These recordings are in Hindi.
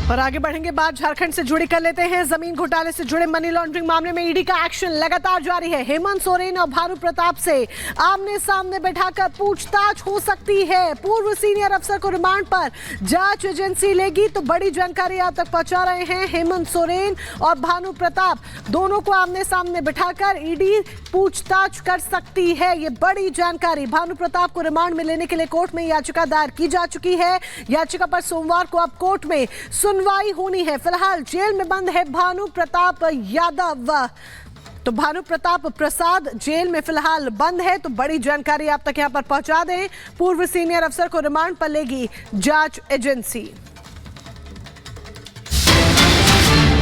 और आगे बढ़ेंगे, बात झारखंड से जुड़ी कर लेते हैं। जमीन घोटाले से जुड़े मनी लॉन्ड्रिंग मामले में ईडी का एक्शन लगातार जारी है। हेमंत सोरेन और भानु प्रताप से आमने सामने बैठाकर पूछताछ हो सकती है। पूर्व सीनियर अफसर को रिमांड पर जांच एजेंसी लेगी, तो बड़ी जानकारी आप तक पहुंचा रहे हैं। हेमंत सोरेन और भानु प्रताप दोनों को आमने सामने बैठाकर ईडी पूछताछ कर सकती है, ये बड़ी जानकारी। भानु प्रताप को रिमांड में लेने के लिए कोर्ट में याचिका दायर की जा चुकी है। याचिका पर सोमवार को अब कोर्ट में सुनवाई होनी है। फिलहाल जेल में बंद है भानु प्रताप यादव, तो भानु प्रताप प्रसाद जेल में फिलहाल बंद है। तो बड़ी जानकारी आप तक यहां पर पहुंचा दें। पूर्व सीनियर अफसर को रिमांड पर लेगी जांच एजेंसी।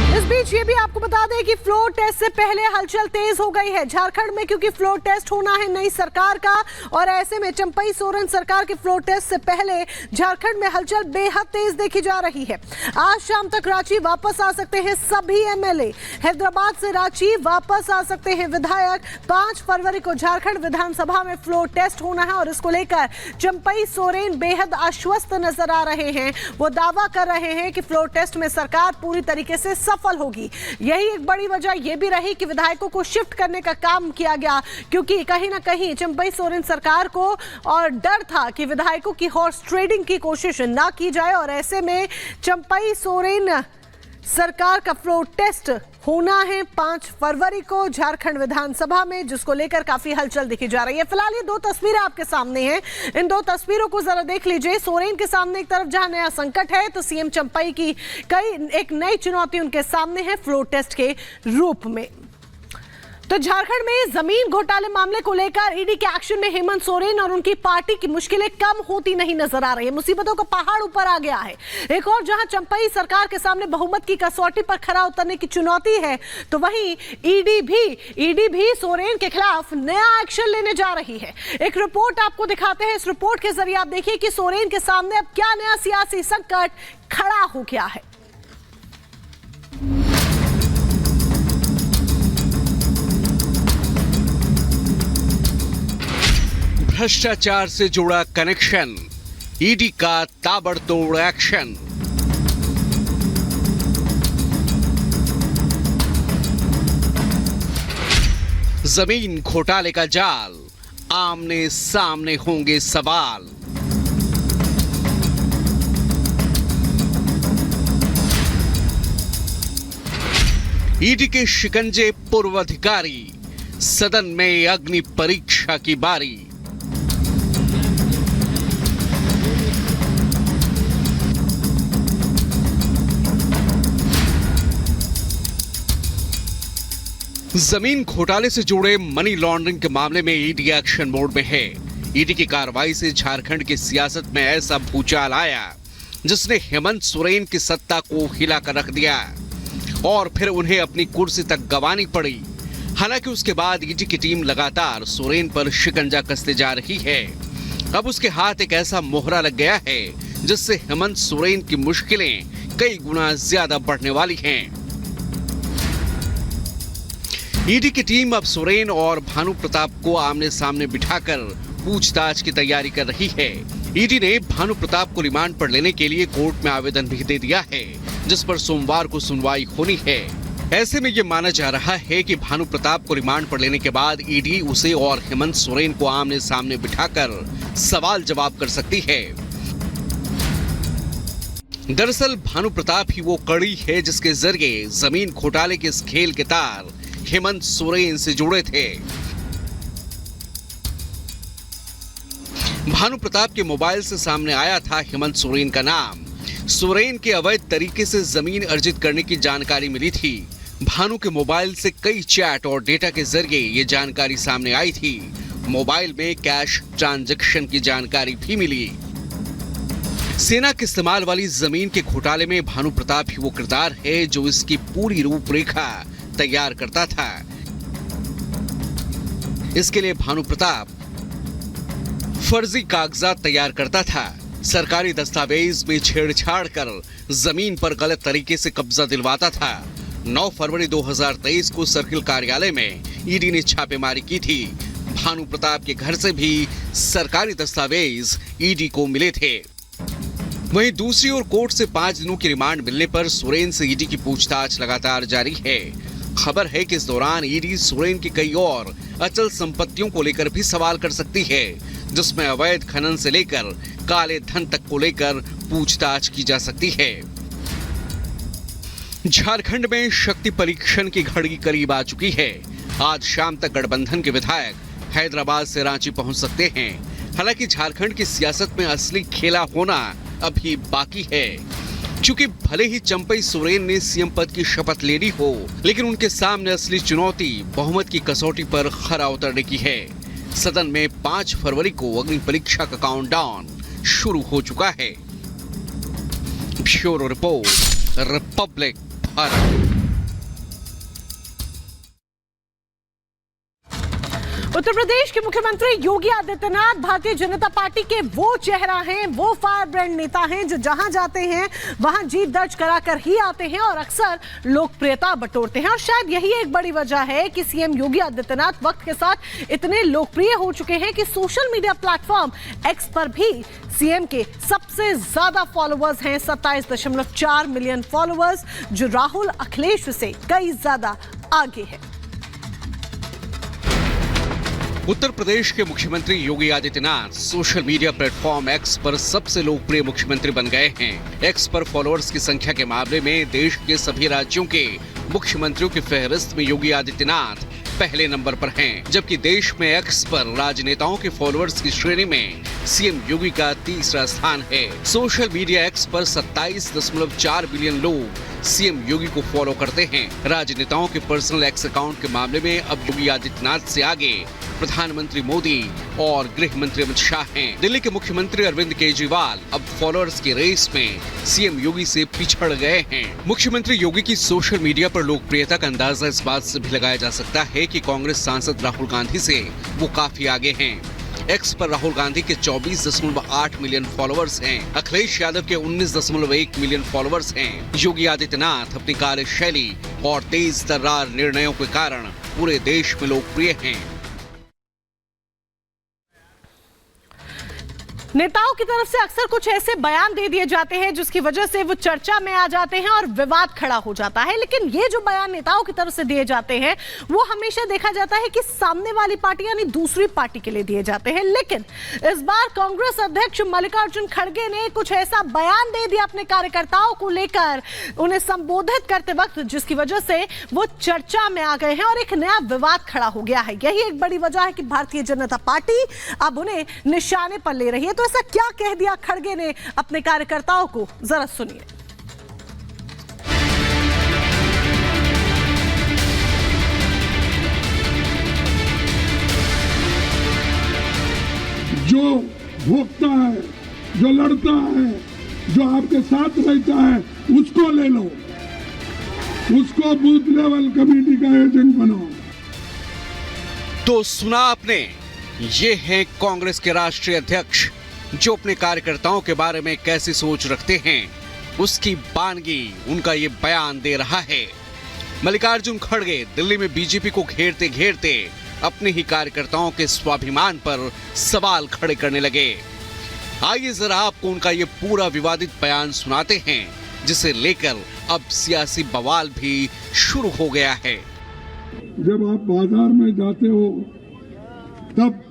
इस बीच ये भी आपको बता दें कि फ्लोर टेस्ट से पहले हलचल तेज हो गई है झारखंड में, क्योंकि फ्लोर टेस्ट होना है नई सरकार का। और ऐसे में चंपई सोरेन सरकार के फ्लोर टेस्ट से पहले झारखंड में हलचल बेहद तेज देखी जा रही है। आज शाम तक रांची वापस आ सकते हैं सभी एमएलए। हैदराबाद से रांची वापस आ सकते हैं विधायक। 5 फरवरी को झारखंड विधानसभा में फ्लोर टेस्ट होना है और इसको लेकर चंपई सोरेन बेहद आश्वस्त नजर आ रहे हैं। वो दावा कर रहे हैं कि फ्लोर टेस्ट में सरकार पूरी तरीके से सफल होगी। यही एक बड़ी वजह यह भी रही कि विधायकों को शिफ्ट करने का काम किया गया, क्योंकि कहीं ना कहीं चंपई सोरेन सरकार को और डर था कि विधायकों की हॉर्स ट्रेडिंग की कोशिश ना की जाए। और ऐसे में चंपई सोरेन सरकार का फ्लोर टेस्ट होना है 5 फरवरी को झारखंड विधानसभा में, जिसको लेकर काफी हलचल दिखी जा रही है। फिलहाल ये 2 तस्वीरें आपके सामने हैं, इन 2 तस्वीरों को जरा देख लीजिए। सोरेन के सामने एक तरफ जहां नया संकट है, तो सीएम चंपई की एक नई चुनौती उनके सामने है फ्लोर टेस्ट के रूप में। तो झारखंड में जमीन घोटाले मामले को लेकर ईडी के एक्शन में हेमंत सोरेन और उनकी पार्टी की मुश्किलें कम होती नहीं नजर आ रही है। मुसीबतों का पहाड़ ऊपर आ गया है। एक और जहां चंपई सरकार के सामने बहुमत की कसौटी पर खरा उतरने की चुनौती है, तो वहीं ईडी भी सोरेन के खिलाफ नया एक्शन लेने जा रही है। एक रिपोर्ट आपको दिखाते हैं। इस रिपोर्ट के जरिए आप देखिए कि सोरेन के सामने अब क्या नया सियासी संकट खड़ा हो गया है। भ्रष्टाचार से जुड़ा कनेक्शन, ईडी का ताबड़तोड़ एक्शन। जमीन घोटाले का जाल, आमने सामने होंगे सवाल। ईडी के शिकंजे पूर्व अधिकारी, सदन में अग्नि परीक्षा की बारी। जमीन घोटाले से जुड़े मनी लॉन्ड्रिंग के मामले में ईडी एक्शन मोड में है। ईडी की कार्रवाई से झारखंड की सियासत में ऐसा भूचाल आया जिसने हेमंत सोरेन की सत्ता को हिलाकर रख दिया और फिर उन्हें अपनी कुर्सी तक गंवानी पड़ी। हालांकि उसके बाद ईडी की टीम लगातार सोरेन पर शिकंजा कसते जा रही है। अब उसके हाथ एक ऐसा मोहरा लग गया है जिससे हेमंत सोरेन की मुश्किलें कई गुना ज्यादा बढ़ने वाली हैं। ईडी की टीम अब सोरेन और भानु प्रताप को आमने सामने बिठाकर पूछताछ की तैयारी कर रही है। ईडी ने भानु प्रताप को रिमांड पर लेने के लिए कोर्ट में आवेदन भी दे दिया है, जिस पर सोमवार को सुनवाई होनी है। ऐसे में ये माना जा रहा है कि भानु प्रताप को रिमांड पर लेने के बाद ईडी उसे और हेमंत सोरेन को आमने सामने बिठाकर सवाल जवाब कर सकती है। दरअसल भानु प्रताप ही वो कड़ी है जिसके जरिए जमीन घोटाले के इस खेल के तार हेमंत सोरेन से जुड़े थे। भानु प्रताप के मोबाइल से सामने आया था हेमंत सोरेन का नाम। सोरेन के अवैध तरीके से जमीन अर्जित करने की जानकारी मिली थी। भानु के मोबाइल से कई चैट और डेटा के जरिए ये जानकारी सामने आई थी। मोबाइल में कैश ट्रांजैक्शन की जानकारी भी मिली। सेना के इस्तेमाल वाली जमीन के घोटाले में भानु प्रताप ही वो किरदार है जो इसकी पूरी रूपरेखा तैयार करता था। इसके लिए भानु प्रताप फर्जी कागजात तैयार करता था। सरकारी दस्तावेज में छेड़छाड़ कर जमीन पर गलत तरीके से कब्जा दिलवाता था। 9 फरवरी 2023 को सर्किल कार्यालय में ईडी ने छापेमारी की थी। भानु प्रताप के घर से भी सरकारी दस्तावेज ईडी को मिले थे। वहीं दूसरी ओर कोर्ट से 5 दिनों की रिमांड मिलने पर सोरेन से ईडी की पूछताछ लगातार जारी है। खबर है कि इस दौरान ईडी सोरेन की कई और अचल संपत्तियों को लेकर भी सवाल कर सकती है, जिसमें अवैध खनन से लेकर काले धन तक को लेकर पूछताछ की जा सकती है। झारखंड में शक्ति परीक्षण की घड़ी करीब आ चुकी है। आज शाम तक गठबंधन के विधायक हैदराबाद से रांची पहुंच सकते हैं। हालांकि झारखंड की सियासत में असली खेला होना अभी बाकी है। क्योंकि भले ही चंपई सोरेन ने सीएम पद की शपथ ले ली हो, लेकिन उनके सामने असली चुनौती बहुमत की कसौटी पर खरा उतरने की है। सदन में 5 फरवरी को अग्नि परीक्षा का काउंटडाउन शुरू हो चुका है। Bureau report, republic Bharat. Uttar Pradesh के मुख्यमंत्री योगी आदित्यनाथ भारतीय जनता पार्टी के वो चेहरा हैं, वो फायर ब्रांड नेता हैं जो जहां जाते हैं वहां जीत दर्ज कराकर ही आते हैं और अक्सर लोकप्रियता बटोरते हैं। और शायद यही एक बड़ी वजह है कि सीएम योगी आदित्यनाथ वक्त के साथ इतने लोकप्रिय हो चुके हैं कि सोशल मीडिया प्लेटफॉर्म एक्स पर भी सीएम के सबसे ज्यादा फॉलोअर्स हैं। 27.4 मिलियन फॉलोअर्स, जो राहुल अखिलेश से कई ज्यादा आगे है। उत्तर प्रदेश के मुख्यमंत्री Yogi Adityanath social media platform X पर सबसे लोकप्रिय मुख्यमंत्री बन गए हैं। एक्स पर फॉलोअर्स की संख्या के मामले में देश के सभी राज्यों के मुख्यमंत्रियों की फहरिस्त में योगी आदित्यनाथ पहले नंबर पर हैं, जबकि देश में एक्स पर राजनेताओं के फॉलोअर्स की श्रेणी में सीएम योगी का तीसरा स्थान है। सोशल मीडिया एक्स पर 27.4 बिलियन लोग सीएम योगी को फॉलो करते हैं। राजनेताओं के पर्सनल एक्स अकाउंट के मामले में अब योगी आदित्यनाथ से आगे प्रधानमंत्री मोदी और गृह मंत्री अमित शाह हैं। दिल्ली के मुख्यमंत्री अरविंद केजरीवाल अब फॉलोअर्स की रेस में सीएम योगी से पिछड़ गए हैं। मुख्यमंत्री योगी की सोशल मीडिया पर लोकप्रियता का अंदाजा इस बात से भी लगाया जा सकता है कि कांग्रेस सांसद राहुल गांधी से वो काफी आगे हैं। एक्स पर राहुल गांधी के 24.8 मिलियन फॉलोअर्स हैं। अखिलेश यादव के 19.1 मिलियन फॉलोअर्स हैं। योगी आदित्यनाथ अपनी कार्यशैली और तेज तर्रार निर्णयों के कारण पूरे देश में लोकप्रिय हैं। नेताओं की तरफ से अक्सर कुछ ऐसे बयान दे दिए जाते हैं जिसकी वजह से वो चर्चा में आ जाते हैं और विवाद खड़ा हो जाता है। लेकिन ये जो बयान नेताओं की तरफ से दिए जाते हैं वो हमेशा देखा जाता है कि सामने वाली पार्टी यानी दूसरी पार्टी के लिए दिए जाते हैं। लेकिन इस बार कांग्रेस अध्यक्ष मल्लिकार्जुन खड़गे ने कुछ ऐसा बयान दे दिया अपने कार्यकर्ताओं को लेकर, उन्हें संबोधित करते वक्त, जिसकी वजह से वो चर्चा में आ गए हैं और एक नया विवाद खड़ा हो गया है। यही एक बड़ी वजह है कि भारतीय जनता पार्टी अब उन्हें निशाने पर ले रही है। तो ऐसा क्या कह दिया खड़गे ने अपने कार्यकर्ताओं को, जरा सुनिए। जो भोगता है, जो लड़ता है, जो आपके साथ रहता है, उसको ले लो, उसको बूथ लेवल कमेटी का एजेंट बनाओ। तो सुना आपने, ये हैं कांग्रेस के राष्ट्रीय अध्यक्ष जो अपने कार्यकर्ताओं के बारे में कैसी सोच रखते हैं, उसकी बानगी उनका ये बयान दे रहा है। मल्लिकार्जुन खड़गे दिल्ली में बीजेपी को घेरते घेरते अपने ही कार्यकर्ताओं के स्वाभिमान पर सवाल खड़े करने लगे। आइए जरा आपको उनका ये पूरा विवादित बयान सुनाते हैं, जिसे लेकर अब सियासी बवाल भी शुरू हो गया है। जब आप बाजार में जाते हो तब